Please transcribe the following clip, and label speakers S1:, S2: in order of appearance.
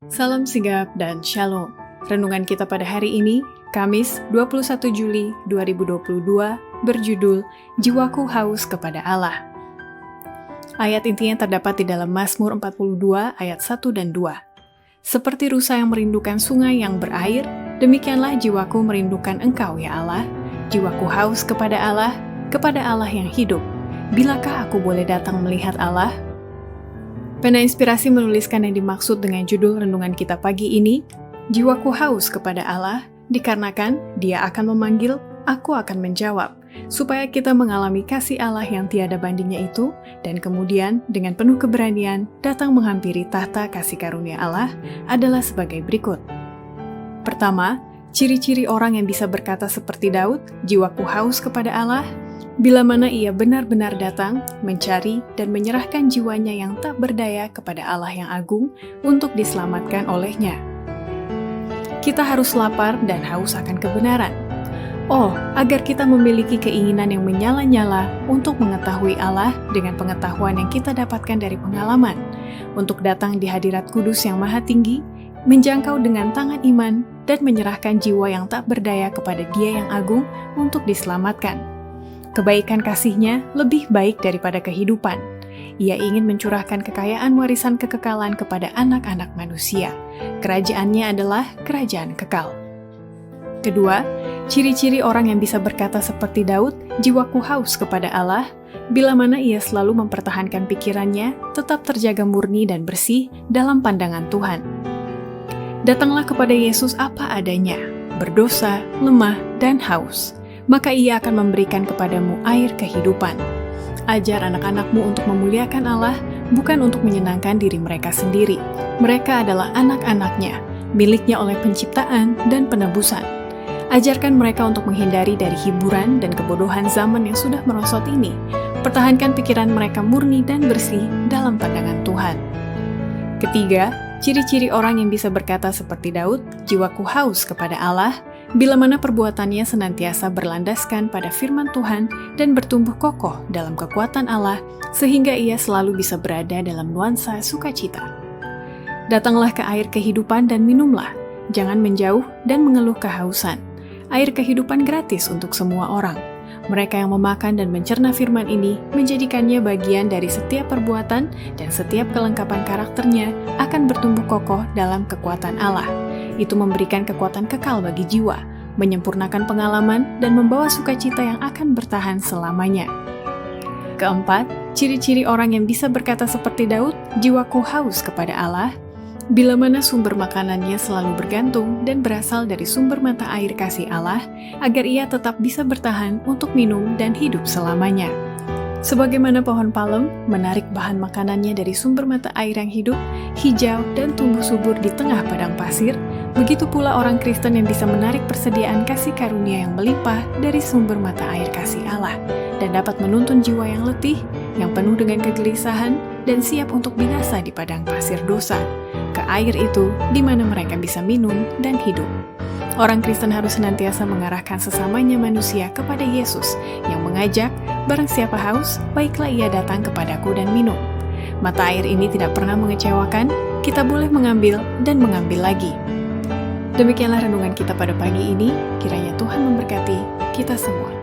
S1: Salam sigap dan shalom. Renungan kita pada hari ini, Kamis 21 Juli 2022, berjudul Jiwaku Haus kepada Allah. Ayat intinya terdapat di dalam Mazmur 42 ayat 1 dan 2. Seperti rusa yang merindukan sungai yang berair, demikianlah jiwaku merindukan Engkau ya Allah. Jiwaku haus kepada Allah yang hidup. Bilakah aku boleh datang melihat Allah? Pena Inspirasi menuliskan yang dimaksud dengan judul renungan kita pagi ini, Jiwaku haus kepada Allah, dikarenakan Dia akan memanggil, aku akan menjawab, supaya kita mengalami kasih Allah yang tiada bandingnya itu, dan kemudian dengan penuh keberanian datang menghampiri tahta kasih karunia Allah adalah sebagai berikut. Pertama, ciri-ciri orang yang bisa berkata seperti Daud, jiwaku haus kepada Allah, bila mana ia benar-benar datang, mencari, dan menyerahkan jiwanya yang tak berdaya kepada Allah yang agung untuk diselamatkan olehnya. Kita harus lapar dan haus akan kebenaran. Oh, agar kita memiliki keinginan yang menyala-nyala untuk mengetahui Allah dengan pengetahuan yang kita dapatkan dari pengalaman, untuk datang di hadirat kudus yang maha tinggi, menjangkau dengan tangan iman, dan menyerahkan jiwa yang tak berdaya kepada Dia yang agung untuk diselamatkan. Kebaikan kasih-Nya lebih baik daripada kehidupan. Ia ingin mencurahkan kekayaan warisan kekekalan kepada anak-anak manusia. Kerajaan-Nya adalah kerajaan kekal. Kedua, ciri-ciri orang yang bisa berkata seperti Daud, jiwaku haus kepada Allah, bila mana ia selalu mempertahankan pikirannya, tetap terjaga murni dan bersih dalam pandangan Tuhan. Datanglah kepada Yesus apa adanya, berdosa, lemah, dan haus. Maka Ia akan memberikan kepadamu air kehidupan. Ajar anak-anakmu untuk memuliakan Allah, bukan untuk menyenangkan diri mereka sendiri. Mereka adalah anak-anaknya, miliknya oleh penciptaan dan penebusan. Ajarkan mereka untuk menghindari dari hiburan dan kebodohan zaman yang sudah merosot ini. Pertahankan pikiran mereka murni dan bersih dalam pandangan Tuhan. Ketiga, ciri-ciri orang yang bisa berkata seperti Daud, jiwaku haus kepada Allah, bila mana perbuatannya senantiasa berlandaskan pada firman Tuhan dan bertumbuh kokoh dalam kekuatan Allah, sehingga ia selalu bisa berada dalam nuansa sukacita. Datanglah ke air kehidupan dan minumlah, jangan menjauh dan mengeluh kehausan. Air kehidupan gratis untuk semua orang. Mereka yang memakan dan mencerna firman ini menjadikannya bagian dari setiap perbuatan dan setiap kelengkapan karakternya akan bertumbuh kokoh dalam kekuatan Allah. Itu memberikan kekuatan kekal bagi jiwa, menyempurnakan pengalaman, dan membawa sukacita yang akan bertahan selamanya. Keempat, ciri-ciri orang yang bisa berkata seperti Daud, jiwaku haus kepada Allah, bila mana sumber makanannya selalu bergantung dan berasal dari sumber mata air kasih Allah, agar ia tetap bisa bertahan untuk minum dan hidup selamanya. Sebagaimana pohon palem menarik bahan makanannya dari sumber mata air yang hidup, hijau, dan tumbuh subur di tengah padang pasir, begitu pula orang Kristen yang bisa menarik persediaan kasih karunia yang melimpah dari sumber mata air kasih Allah, dan dapat menuntun jiwa yang letih, yang penuh dengan kegelisahan, dan siap untuk binasa di padang pasir dosa, ke air itu di mana mereka bisa minum dan hidup. Orang Kristen harus senantiasa mengarahkan sesamanya manusia kepada Yesus yang mengajak, barang siapa haus, baiklah ia datang kepadaku dan minum. Mata air ini tidak pernah mengecewakan, kita boleh mengambil dan mengambil lagi. Demikianlah renungan kita pada pagi ini, kiranya Tuhan memberkati kita semua.